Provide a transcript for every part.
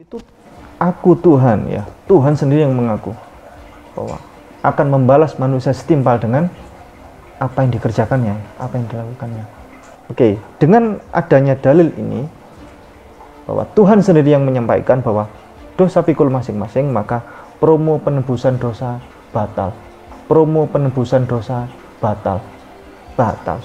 Itu aku Tuhan, ya, Tuhan sendiri yang mengaku bahwa akan membalas manusia setimpal dengan apa yang dikerjakannya, apa yang dilakukannya. Oke, dengan adanya dalil ini bahwa Tuhan sendiri yang menyampaikan bahwa dosa pikul masing-masing, maka promo penebusan dosa batal. Promo penebusan dosa batal. Batal.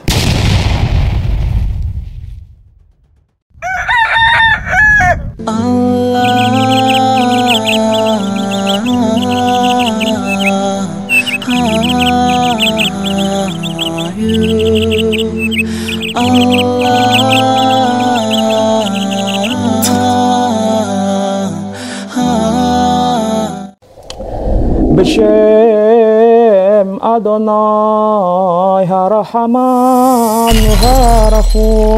B'Shem Adonai HaRahman HaRahum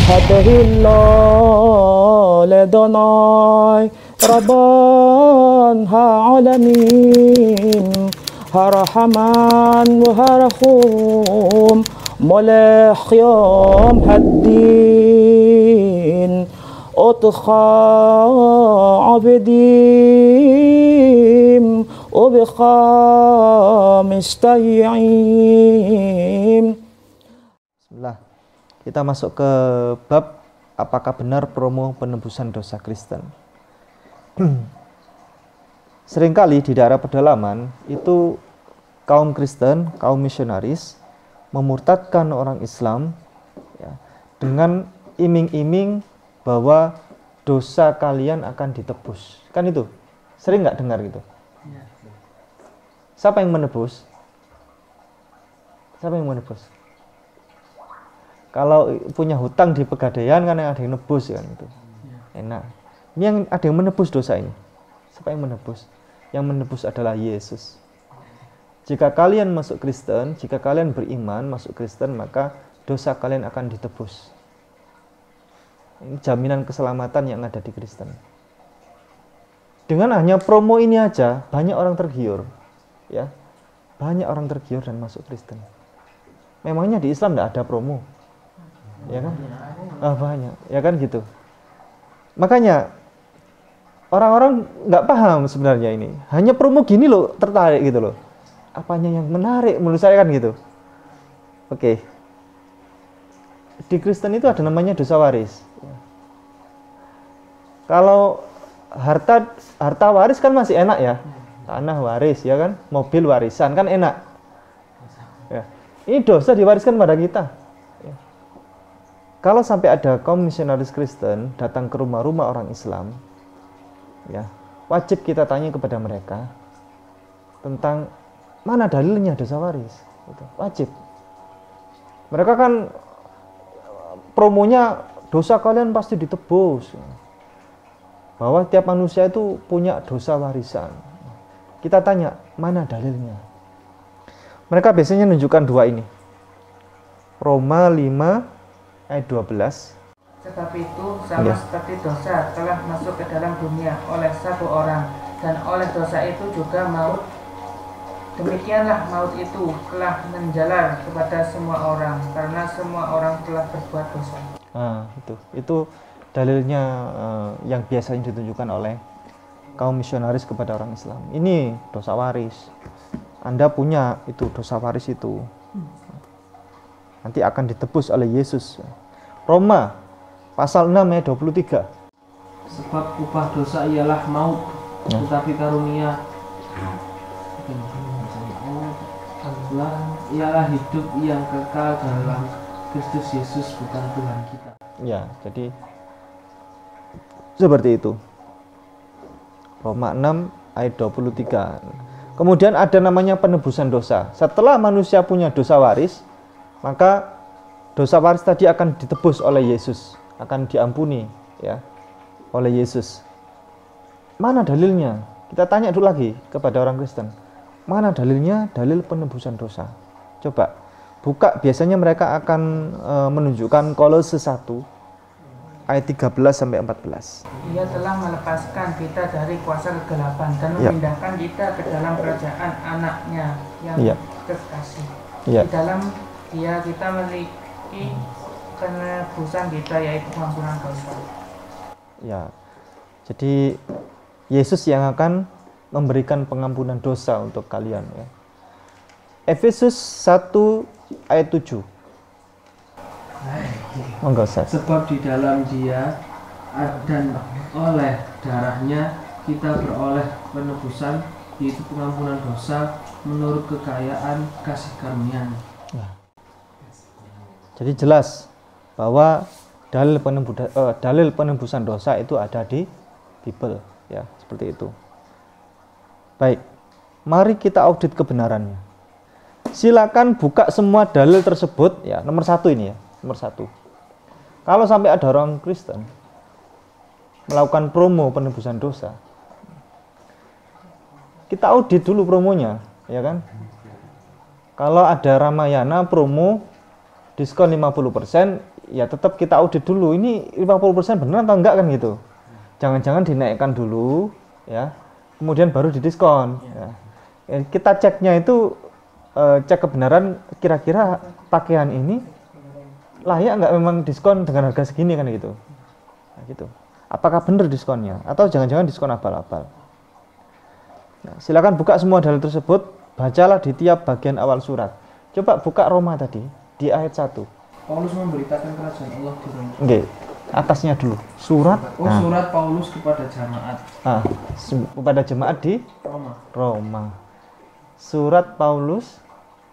Hadahillah Ledonai Rabban Ha'alamin HaRahman HaRahum Molech Yom Haddin Otcha Abedim Ubcha Mistayim. Bismillah. Kita masuk ke bab apakah benar promo penebusan dosa Kristen. Seringkali di daerah pedalaman itu kaum Kristen, kaum misionaris memurtadkan orang Islam, ya, dengan iming-iming bahwa dosa kalian akan ditebus. Kan itu sering nggak dengar gitu? Siapa yang menebus? Siapa yang menebus? Kalau punya hutang di Pegadaian kan ada yang nebus kan itu. Enak. Ini yang ada yang menebus dosa ini. Siapa yang menebus? Yang menebus adalah Yesus. Jika kalian masuk Kristen, jika kalian beriman masuk Kristen, maka dosa kalian akan ditebus. Ini jaminan keselamatan yang ada di Kristen. Dengan hanya promo ini aja, banyak orang tergiur, ya, banyak orang tergiur dan masuk Kristen. Memangnya di Islam tidak ada promo, ya kan? Banyak, ya kan gitu. Makanya orang-orang nggak paham sebenarnya ini. Hanya promo gini loh, tertarik gitu loh. Apanya yang menarik menurut saya kan gitu. Oke. Di Kristen itu ada namanya dosa waris. Kalau harta waris kan masih enak ya, tanah waris ya kan, mobil warisan kan enak. Ya. Ini dosa diwariskan pada kita. Ya. Kalau sampai ada kaum misionaris Kristen datang ke rumah-rumah orang Islam, ya wajib kita tanya kepada mereka tentang mana dalilnya dosa waris. Gitu. Wajib. Mereka kan promonya dosa kalian pasti ditebus. Bahwa tiap manusia itu punya dosa warisan. Kita tanya, mana dalilnya? Mereka biasanya menunjukkan dua ini. Roma 5 ayat 12. Tetapi itu sama seperti dosa telah masuk ke dalam dunia oleh satu orang, dan oleh dosa itu juga maut. Demikianlah maut itu telah menjalar kepada semua orang, karena semua orang telah berbuat dosa. Itu dalilnya yang biasanya ditunjukkan oleh kaum misionaris kepada orang Islam. Ini dosa waris. Anda punya itu dosa waris itu. Nanti akan ditebus oleh Yesus. Roma pasal 6 ayat 23. Sebab upah dosa ialah maut, tetapi karunia ialah hidup yang kekal dalam Kristus Yesus, bukan Tuhan kita. Ya, jadi seperti itu. Roma 6 ayat 23. Kemudian ada namanya penebusan dosa. Setelah manusia punya dosa waris, maka dosa waris tadi akan ditebus oleh Yesus, akan diampuni ya oleh Yesus. Mana dalilnya? Kita tanya dulu lagi kepada orang Kristen. Mana dalilnya? Dalil penebusan dosa. Coba buka, biasanya mereka akan menunjukkan Kolose 1 ayat 13 sampai 14. Ia telah melepaskan kita dari kuasa kegelapan dan memindahkan kita ke dalam kerajaan anaknya yang terkasih. Di dalam Dia kita memiliki penebusan kita, yaitu pengampunan dosa. Ya. Jadi Yesus yang akan memberikan pengampunan dosa untuk kalian ya. Efesus 1 ayat 7. Monggo Ustaz. Sebab di dalam Dia dan oleh darahnya kita beroleh penebusan, yaitu pengampunan dosa menurut kekayaan kasih karunia-Nya. Nah. Jadi jelas bahwa dalil penebusan dosa itu ada di Bible ya, seperti itu. Baik, mari kita audit kebenarannya. Silakan buka semua dalil tersebut ya. Nomor 1 ini ya, nomor 1. Kalau sampai ada orang Kristen melakukan promo penebusan dosa, kita audit dulu promonya, ya kan? Kalau ada Ramayana promo diskon 50%, ya tetap kita audit dulu. Ini 50% benar atau enggak kan gitu. Jangan-jangan dinaikkan dulu, ya. Kemudian baru didiskon. Ya. Kita ceknya itu cek kebenaran, kira-kira pakaian ini layak nggak memang diskon dengan harga segini kan gitu. Nah, gitu. Apakah benar diskonnya atau jangan-jangan diskon abal-abal? Nah, silakan buka semua dalil tersebut, bacalah di tiap bagian awal surat. Coba buka Roma tadi di ayat 1. Paulus memberitakan kerajaan Allah di Roma. Oke, atasnya dulu. Surat. Surat Paulus kepada jemaat. Kepada jemaat di Roma. Surat Paulus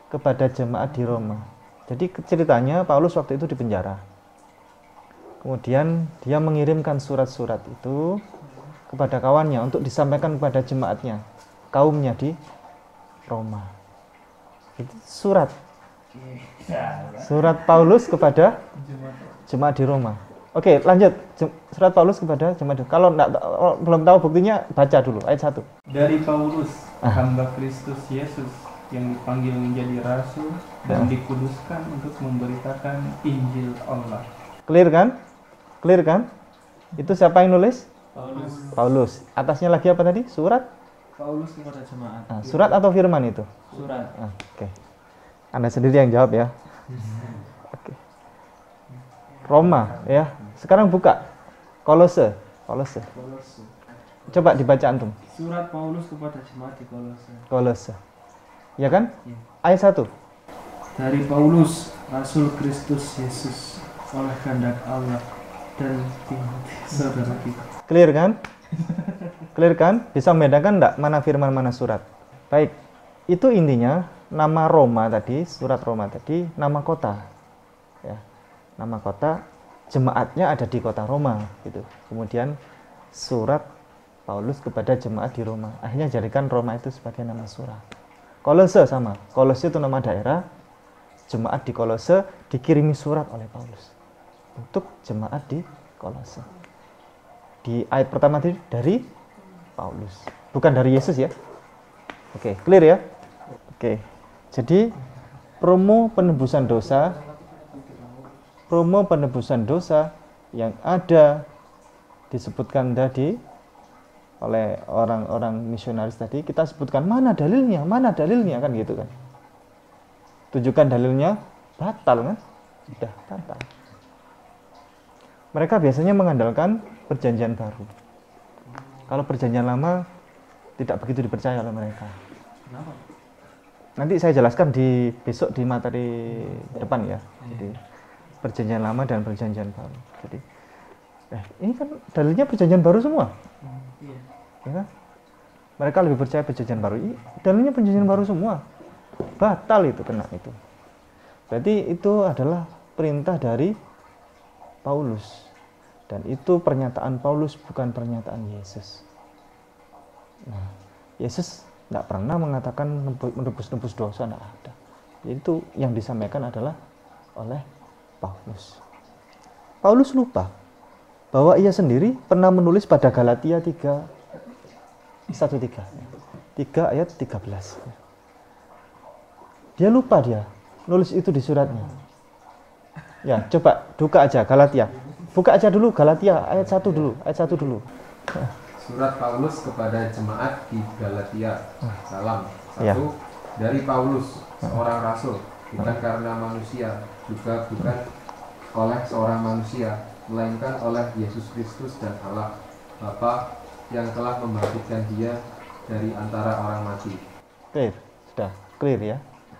kepada jemaat di Roma. Jadi ceritanya Paulus waktu itu di penjara. Kemudian dia mengirimkan surat-surat itu kepada kawannya untuk disampaikan kepada jemaatnya, kaumnya di Roma. Itu surat Paulus kepada jemaat di Roma. Oke, lanjut. Surat Paulus kepada jemaat. Kalau belum tahu buktinya, baca dulu ayat 1. Dari Paulus, hamba Kristus Yesus yang dipanggil menjadi rasul dan dikuduskan untuk memberitakan Injil Allah. Clear kan? Clear kan? Itu siapa yang nulis? Paulus. Atasnya lagi apa tadi? Surat? Paulus kepada jemaat. Surat atau firman itu? Surat. Oke. Anda sendiri yang jawab ya. Oke. Roma ya. Sekarang buka Kolose. Coba dibaca antum. Surat Paulus kepada jemaat di Kolose. Ya kan? Ya. Ayat 1. Dari Paulus, Rasul Kristus Yesus, oleh kehendak Allah dan Timotius saudara kita. Clear kan? Clear kan? Bisa membedakan enggak mana firman mana surat? Baik. Itu intinya nama Roma tadi, surat Roma tadi, nama kota. Ya. Nama kota, jemaatnya ada di kota Roma gitu. Kemudian surat Paulus kepada jemaat di Roma. Akhirnya jadikan Roma itu sebagai nama surat. Kolose sama. Kolose itu nama daerah. Jemaat di Kolose dikirimi surat oleh Paulus untuk jemaat di Kolose. Di ayat pertama tadi dari Paulus, bukan dari Yesus ya. Oke, clear ya? Oke. Jadi promo penebusan dosa yang ada disebutkan tadi oleh orang-orang misionaris tadi, kita sebutkan mana dalilnya kan gitu kan. Tunjukkan dalilnya, batal kan? Sudah batal. Mereka biasanya mengandalkan perjanjian baru. Kalau perjanjian lama tidak begitu dipercaya oleh mereka. Kenapa? Nanti saya jelaskan besok di materi depan ya. Jadi perjanjian lama dan perjanjian baru. Jadi ini kan dalilnya perjanjian baru semua. Iya. Ya kan? Mereka lebih percaya perjanjian baru. Dalilnya perjanjian baru semua. Batal itu kena itu. Berarti itu adalah perintah dari Paulus. Dan itu pernyataan Paulus, bukan pernyataan Yesus. Nah, Yesus tidak pernah mengatakan menebus dosa, tidak ada. Itu yang disampaikan adalah oleh Paulus. Paulus lupa bahwa ia sendiri pernah menulis pada Galatia 3 ayat 13. Dia lupa nulis itu di suratnya. Ya, coba buka aja Galatia. Buka aja dulu Galatia ayat 1 dulu. Surat Paulus kepada jemaat di Galatia. Salam. 1. Ya. Dari Paulus, seorang rasul, bukan karena manusia, juga bukan oleh seorang manusia, melainkan oleh Yesus Kristus dan Allah Bapa yang telah membangkitkan dia dari antara orang mati. Clear, sudah clear ya.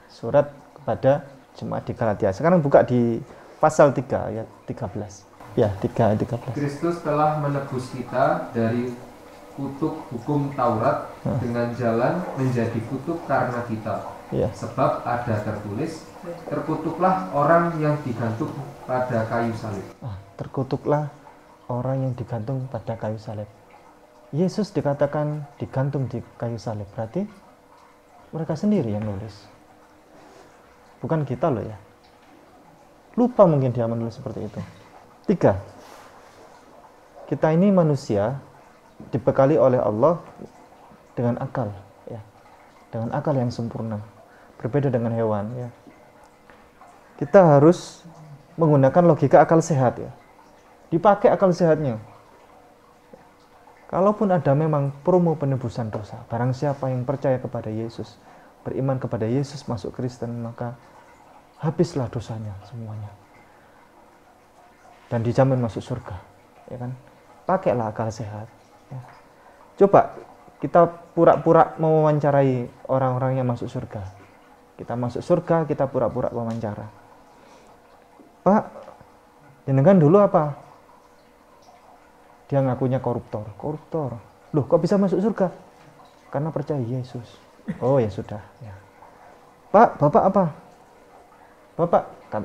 Surat kepada jemaat di Galatia. Sekarang buka di pasal 3 ayat 13. Ya, 3 ayat 13. Kristus telah menebus kita dari kutuk hukum Taurat dengan jalan menjadi kutuk karena kita. Ya. Sebab ada tertulis, terkutuklah orang yang digantung pada kayu salib. Terkutuklah orang yang digantung pada kayu salib. Yesus dikatakan digantung di kayu salib. Berarti mereka sendiri yang nulis. Bukan kita loh ya. Lupa mungkin dia menulis seperti itu. 3. Kita ini manusia dibekali oleh Allah dengan akal ya. Dengan akal yang sempurna. Berbeda dengan hewan ya. Kita harus menggunakan logika akal sehat ya. Dipakai akal sehatnya. Kalaupun ada memang promo penebusan dosa, barang siapa yang percaya kepada Yesus, beriman kepada Yesus, masuk Kristen, maka habislah dosanya semuanya. Dan dijamin masuk surga, ya kan? Pakailah akal sehat. Ya. Coba kita pura-pura mewawancarai orang-orang yang masuk surga. Kita masuk surga, kita pura-pura wawancara. Pak, jenengan dulu apa? Dia ngakunya koruptor. Loh, kok bisa masuk surga? Karena percaya Yesus. Oh ya sudah. Ya. Pak, bapak apa? Bapak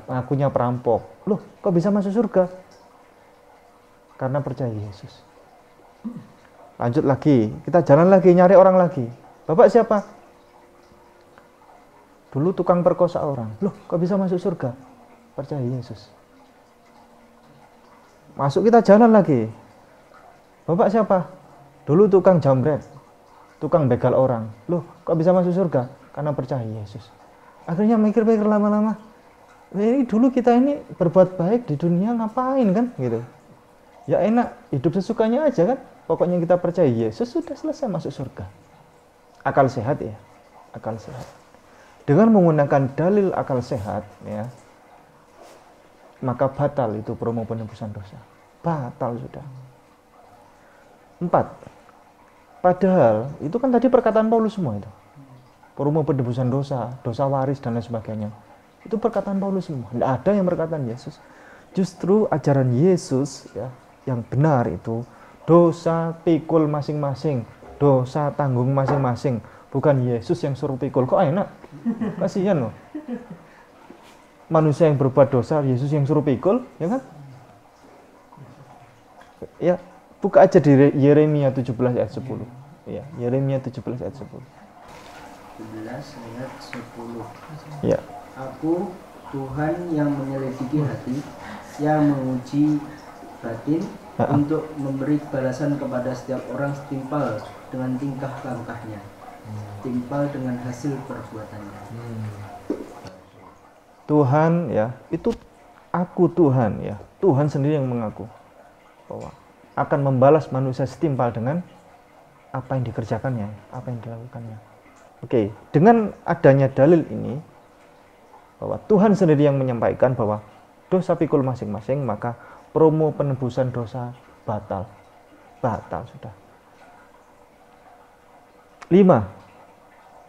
ngakunya perampok. Loh, kok bisa masuk surga? Karena percaya Yesus. Lanjut lagi, kita jalan lagi, nyari orang lagi. Bapak siapa? Dulu tukang perkosa orang. Loh, kok bisa masuk surga? Percaya Yesus. Masuk, kita jalan lagi. Bapak siapa? Dulu tukang jambret, tukang begal orang. Loh, kok bisa masuk surga? Karena percaya Yesus. Akhirnya mikir-mikir lama-lama. Ini dulu kita ini berbuat baik di dunia ngapain kan? Gitu. Ya enak, hidup sesukanya aja kan? Pokoknya kita percaya Yesus, sudah selesai masuk surga. Akal sehat ya, akal sehat. Dengan menggunakan dalil akal sehat, ya, maka batal itu promo penebusan dosa. Batal sudah. 4. Padahal itu kan tadi perkataan Paulus semua itu. Promo penebusan dosa, dosa waris dan lain sebagainya. Itu perkataan Paulus semua. Tidak ada yang perkataan Yesus. Justru ajaran Yesus ya, yang benar itu dosa pikul masing-masing, dosa tanggung masing-masing. Bukan Yesus yang suruh pikul. Kok enak? Kasihan loh. Manusia yang berbuat dosa, Yesus yang suruh pikul, ya kan? Ya. Buka aja di Yeremia 17 ayat 10. Ya, Yeremia 17 ayat 10. 17 ayat 10. Ya. Aku Tuhan yang menyelidiki hati, yang menguji batin, untuk memberi balasan kepada setiap orang setimpal dengan tingkah langkahnya, setimpal dengan hasil perbuatannya. Tuhan ya, itu aku Tuhan ya. Tuhan sendiri yang mengaku bahwa akan membalas manusia setimpal dengan apa yang dikerjakannya, apa yang dilakukannya. Oke, dengan adanya dalil ini bahwa Tuhan sendiri yang menyampaikan bahwa dosa pikul masing-masing, maka promo penebusan dosa batal. Batal sudah. 5.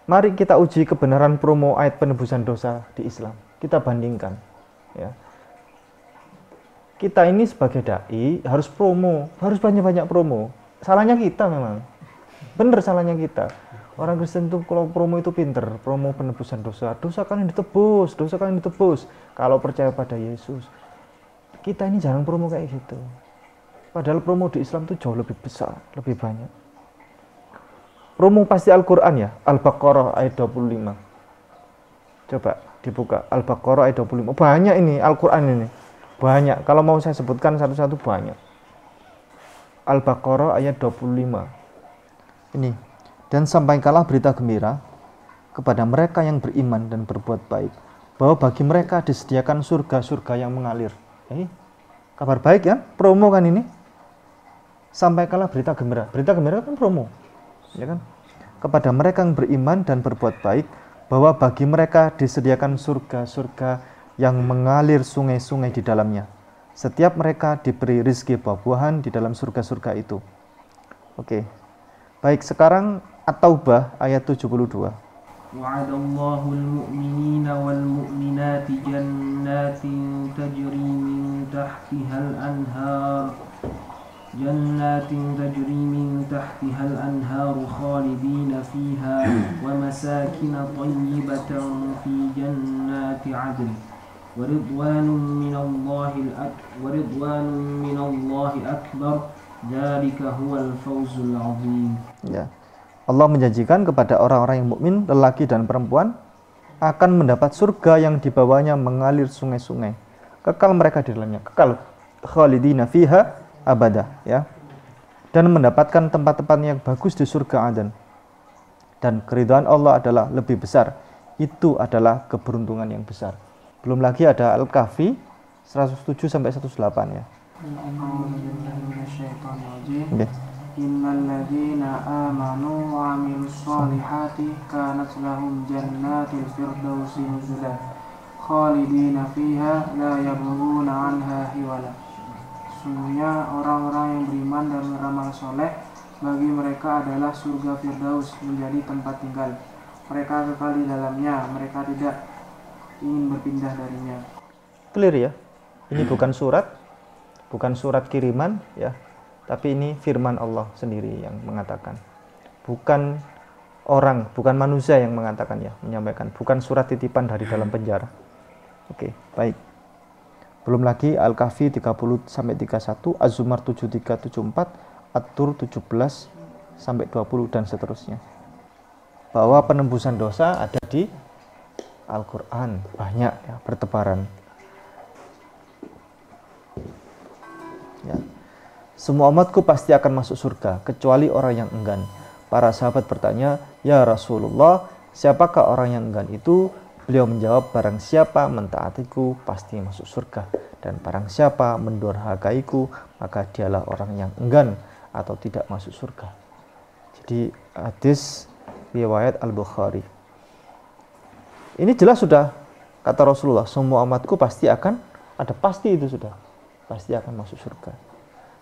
Mari kita uji kebenaran promo ayat penebusan dosa di Islam. Kita bandingkan ya. Kita ini sebagai dai harus promo, harus banyak-banyak promo. Salahnya kita memang. Bener salahnya kita. Orang Kristen itu kalau promo itu pinter, promo penebusan dosa. Dosa kalian ditebus, dosa kalian ditebus. Kalau percaya pada Yesus. Kita ini jarang promo kayak gitu. Padahal promo di Islam itu jauh lebih besar, lebih banyak. Promo pasti Al-Quran ya, Al-Baqarah ayat 25. Coba dibuka, Al-Baqarah ayat 25. Banyak ini, Al-Quran ini. Banyak, kalau mau saya sebutkan satu-satu banyak. Al-Baqarah ayat 25. Ini, dan sampaikanlah berita gembira kepada mereka yang beriman dan berbuat baik, bahwa bagi mereka disediakan surga-surga yang mengalir. Kabar baik ya, promo kan ini. Sampaikanlah berita gembira. Berita gembira kan promo, ya kan? Kepada mereka yang beriman dan berbuat baik, bahwa bagi mereka disediakan surga-surga yang mengalir sungai-sungai di dalamnya. Setiap mereka diberi rizki buah-buahan di dalam surga-surga itu. Oke. Baik, sekarang At-Taubah ayat 72. وعد الله المؤمنين والمؤمنات جنات تجري من تحتها الأنهار خالدين فيها ومساكن طيبة في جنات عدن ورضوان من الله أكبر ذلك هو الفوز العظيم. Ya. Allah menjanjikan kepada orang-orang yang mukmin, lelaki dan perempuan, akan mendapat surga yang di bawahnya mengalir sungai-sungai. Kekal mereka di dalamnya, kekal khalidina fiha abada, ya. Dan mendapatkan tempat-tempat yang bagus di surga Aden. Dan keridhaan Allah adalah lebih besar. Itu adalah keberuntungan yang besar. Belum lagi ada Al-Kahfi 107 sampai 108 ya. Okay. Innal ladzina amanu wa 'amilus shalihati kanat lahum jannatil firdausi nuzula khalidina fiha la yabghuna 'anha hiwala. Sesungguhnya orang-orang yang beriman dan beramal soleh, bagi mereka adalah surga Firdaus menjadi tempat tinggal. Mereka kekal di dalamnya, mereka tidak ingin berpindah darinya. Clear ya? Ini bukan surat kiriman ya. Tapi ini firman Allah sendiri yang mengatakan. Bukan orang, bukan manusia yang mengatakan ya, menyampaikan. Bukan surat titipan dari dalam penjara. Oke, baik. Belum lagi Al-Kahfi 30 sampai 31, Az-Zumar 73 74, At-Tur 17 sampai 20 dan seterusnya. Bahwa penembusan dosa ada di Al-Qur'an, banyak ya, bertebaran. Ya. Semua umatku pasti akan masuk surga, kecuali orang yang enggan. Para sahabat bertanya, "Ya Rasulullah, siapakah orang yang enggan itu?" Beliau menjawab, "Barang siapa mentaatiku, pasti masuk surga. Dan barang siapa mendurhakaiku, maka dialah orang yang enggan atau tidak masuk surga." Jadi hadis riwayat Al-Bukhari. Ini jelas sudah, kata Rasulullah, semua umatku pasti akan, ada pasti itu sudah, pasti akan masuk surga.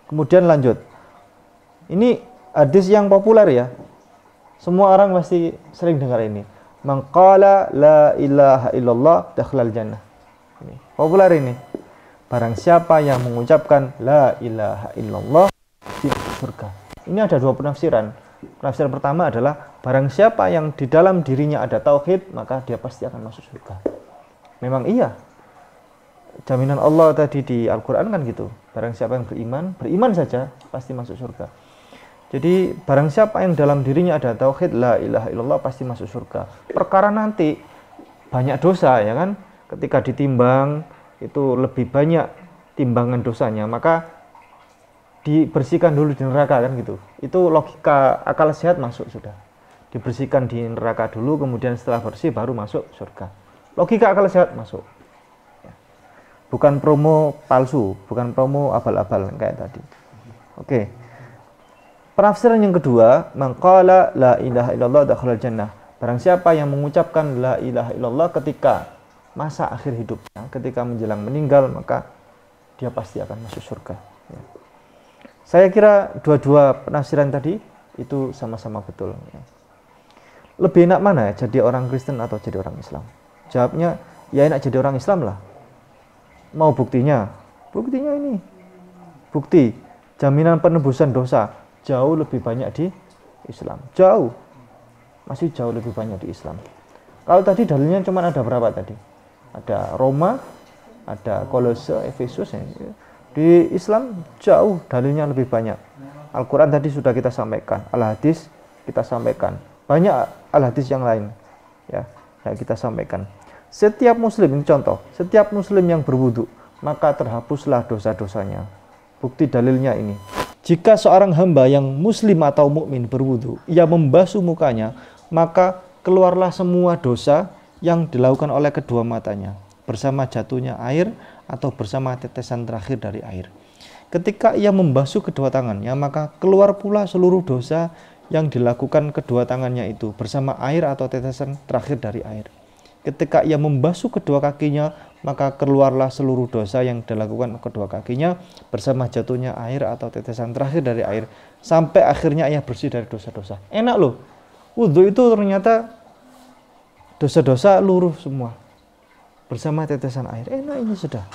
Kemudian lanjut. Ini hadis yang populer ya. Semua orang pasti sering dengar ini. Man qala la ilaha illallah dakhalal jannah. Ini populer ini. Barang siapa yang mengucapkan la ilaha illallah dia masuk surga. Ini ada dua penafsiran. Penafsiran pertama adalah barang siapa yang di dalam dirinya ada tauhid, maka dia pasti akan masuk surga. Memang iya. Jaminan Allah tadi di Al-Quran kan gitu. Barang siapa yang beriman saja pasti masuk surga. Jadi barang siapa yang dalam dirinya ada tauhid la ilaha illallah pasti masuk surga. Perkara nanti banyak dosa ya kan, ketika ditimbang itu lebih banyak timbangan dosanya, maka dibersihkan dulu di neraka kan gitu. Itu logika akal sehat masuk sudah. Dibersihkan di neraka dulu, kemudian setelah bersih baru masuk surga. Logika akal sehat masuk. Bukan promo palsu, bukan promo abal-abal kayak tadi. Oke. Penafsiran yang kedua, man qala la ilaha illallah dakhalal jannah. Barang siapa yang mengucapkan la ilaha illallah ketika masa akhir hidupnya, ketika menjelang meninggal, maka dia pasti akan masuk surga. Ya. Saya kira dua-dua penafsiran tadi itu sama-sama betul. Ya. Lebih enak mana ya, jadi orang Kristen atau jadi orang Islam? Jawabnya, ya enak jadi orang Islam lah. Mau buktinya? Buktinya ini. Bukti jaminan penebusan dosa jauh lebih banyak di Islam. Jauh. Masih jauh lebih banyak di Islam. Kalau tadi dalilnya cuma ada berapa tadi? Ada Roma, ada Kolose, Efesus. Ya. Di Islam jauh dalilnya lebih banyak. Al-Quran tadi sudah kita sampaikan. Al-Hadis kita sampaikan. Banyak Al-Hadis yang lain. Ya, kita sampaikan. Setiap muslim, ini contoh, setiap muslim yang berwudu, maka terhapuslah dosa-dosanya. Bukti dalilnya ini. Jika seorang hamba yang muslim atau mukmin berwudu, ia membasuh mukanya, maka keluarlah semua dosa yang dilakukan oleh kedua matanya, bersama jatuhnya air atau bersama tetesan terakhir dari air. Ketika ia membasuh kedua tangannya, maka keluar pula seluruh dosa yang dilakukan kedua tangannya itu, bersama air atau tetesan terakhir dari air. ketika ia membasuh kedua kakinya, maka keluarlah seluruh dosa yang dilakukan kedua kakinya bersama jatuhnya air atau tetesan terakhir dari air, sampai akhirnya ia bersih dari dosa-dosa. Enak loh. Wudhu itu ternyata dosa-dosa luruh semua bersama tetesan air. Enak, ini sudah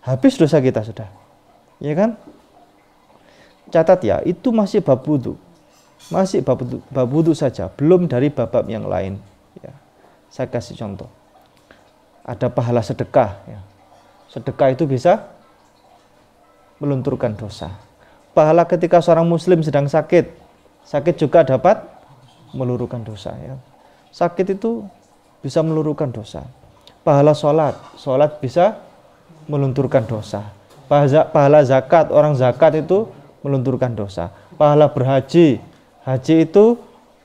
habis dosa kita sudah. Ya kan? Catat ya, itu masih bab wudhu. Masih bab wudhu saja, belum dari bab-bab yang lain. Ya. Saya kasih contoh. Ada pahala sedekah. Ya. Sedekah itu bisa melunturkan dosa. Pahala ketika seorang muslim sedang sakit. Sakit juga dapat meluluhkan dosa. Ya. Sakit itu bisa meluluhkan dosa. Pahala sholat. Sholat bisa melunturkan dosa. Pahala zakat. Orang zakat itu melunturkan dosa. Pahala berhaji. Haji itu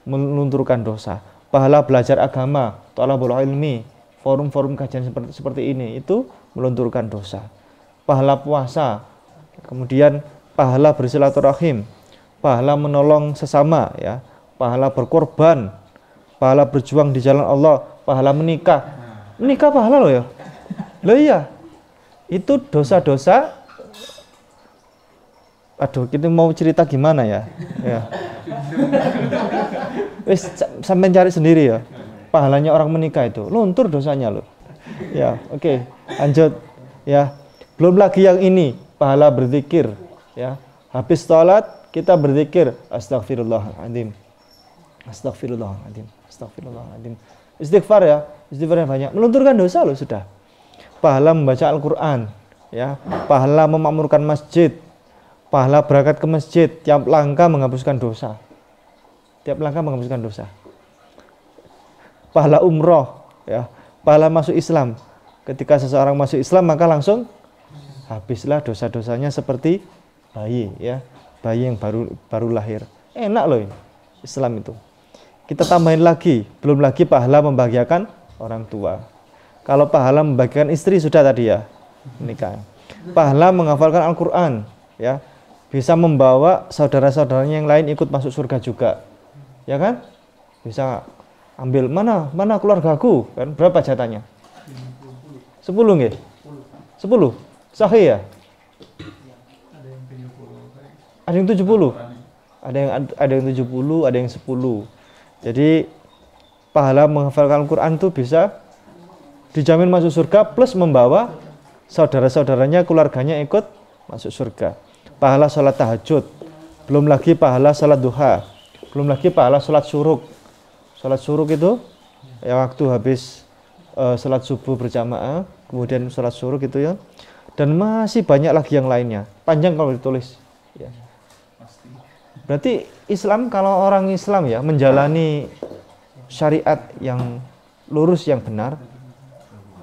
melunturkan dosa. Pahala belajar agama, thalabul ilmi, forum-forum kajian seperti ini itu melunturkan dosa. Pahala puasa, kemudian pahala bersilaturahim, pahala menolong sesama, ya, pahala berkorban, pahala berjuang di jalan Allah, pahala menikah. Menikah pahala loh ya. Loh iya. Itu dosa-dosa. Aduh, kita mau cerita gimana ya? Ya. Wis sampai cari sendiri ya. Pahalanya orang menikah itu luntur dosanya loh. Ya, oke. Lanjut ya. Belum lagi yang ini, pahala berzikir ya. Habis salat kita berzikir astagfirullahaladzim. Astagfirullahaladzim. Astagfirullahaladzim. Istighfar ya. Istighfar yang banyak melunturkan dosa loh sudah. Pahala membaca Al-Qur'an ya. Pahala memakmurkan masjid. Pahala berangkat ke masjid, tiap langkah menghapuskan dosa. Tiap langkah menghapuskan dosa. Pahala umroh, ya. Pahala masuk Islam. Ketika seseorang masuk Islam, maka langsung habislah dosa-dosanya seperti bayi, ya. Bayi yang baru lahir. Enak loh ini, Islam itu. Kita tambahin lagi, belum lagi pahala membahagiakan orang tua. Kalau pahala membahagiakan istri sudah tadi ya, nikah. Pahala menghafalkan Al-Qur'an, ya. Bisa membawa saudara-saudaranya yang lain ikut masuk surga juga, ya kan? Bisa ambil mana keluargaku, kan? Berapa jatahnya? 10 nggih? 10. Sahih ya? Ada yang 70. Ada yang 70, ada yang 10. Jadi pahala menghafalkan Al-Qur'an itu bisa dijamin masuk surga plus membawa saudara-saudaranya, keluarganya ikut masuk surga. Pahala sholat tahajud, belum lagi pahala sholat duha, belum lagi pahala sholat syuruk. Sholat syuruk itu ya waktu habis sholat subuh berjamaah, kemudian sholat syuruk itu ya, dan masih banyak lagi yang lainnya. Panjang kalau ditulis. Ya. Berarti Islam, kalau orang Islam ya menjalani syariat yang lurus, yang benar,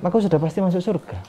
maka sudah pasti masuk surga.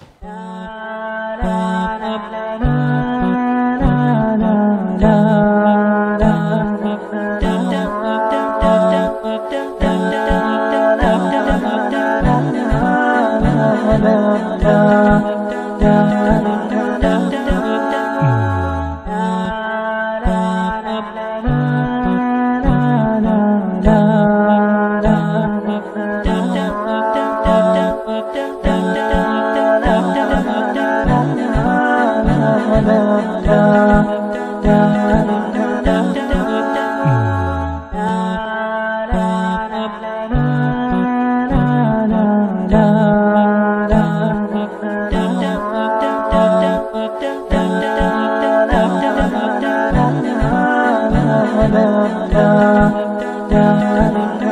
da